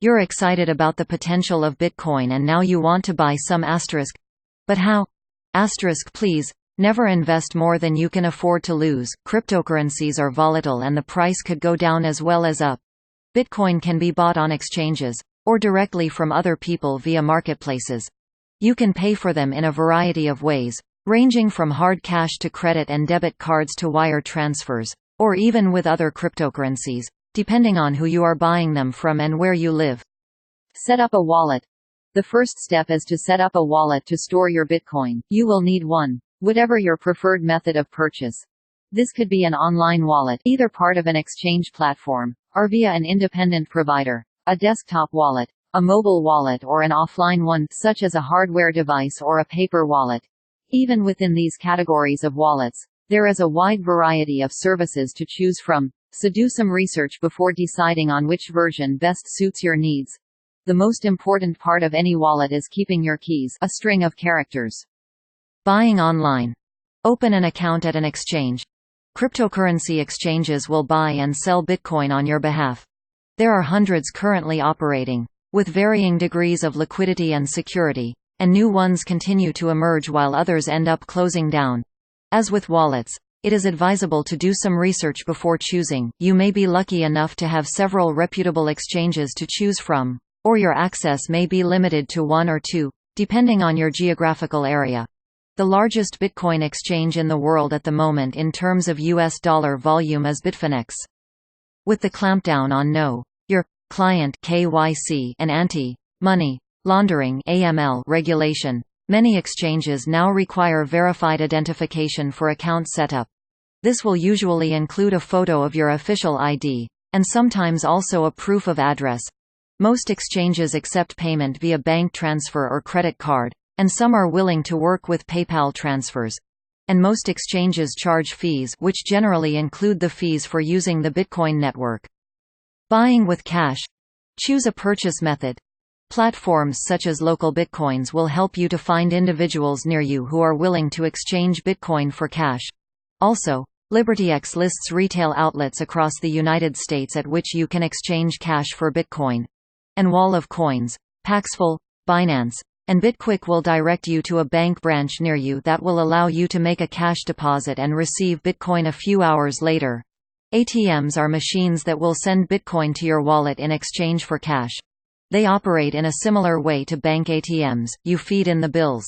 You're excited about the potential of Bitcoin and now you want to buy some asterisk. But how? Asterisk please. Never invest more than you can afford to lose. Cryptocurrencies are volatile and the price could go down as well as up. Bitcoin can be bought on exchanges, or directly from other people via marketplaces. You can pay for them in a variety of ways, ranging from hard cash to credit and debit cards to wire transfers, or even with other cryptocurrencies, depending on who you are buying them from and where you live. Set up a wallet. The first step is to set up a wallet to store your Bitcoin. You will need one. Whatever your preferred method of purchase. This could be an online wallet, either part of an exchange platform, or via an independent provider, a desktop wallet, a mobile wallet or an offline one, such as a hardware device or a paper wallet. Even within these categories of wallets, there is a wide variety of services to choose from, so do some research before deciding on which version best suits your needs. The most important part of any wallet is keeping your keys, a string of characters. Buying online. Open an account at an exchange. Cryptocurrency exchanges will buy and sell Bitcoin on your behalf. There are hundreds currently operating, with varying degrees of liquidity and security, and new ones continue to emerge while others end up closing down. As with wallets, it is advisable to do some research before choosing. You may be lucky enough to have several reputable exchanges to choose from, or your access may be limited to one or two, depending on your geographical area. The largest Bitcoin exchange in the world at the moment in terms of US dollar volume is Bitfinex. With the clampdown on Know Your Client (KYC) and anti-money laundering (AML) regulation, many exchanges now require verified identification for account setup. This will usually include a photo of your official ID, and sometimes also a proof of address. Most exchanges accept payment via bank transfer or credit card, and some are willing to work with PayPal transfers. And most exchanges charge fees, which generally include the fees for using the Bitcoin network. Buying with cash. Choose a purchase method. Platforms such as Local Bitcoins will help you to find individuals near you who are willing to exchange Bitcoin for cash. Also, LibertyX lists retail outlets across the United States at which you can exchange cash for Bitcoin. And Wall of Coins, Paxful, Binance, and Bitquick will direct you to a bank branch near you that will allow you to make a cash deposit and receive Bitcoin a few hours later. ATMs are machines that will send Bitcoin to your wallet in exchange for cash. They operate in a similar way to bank ATMs. You feed in the bills.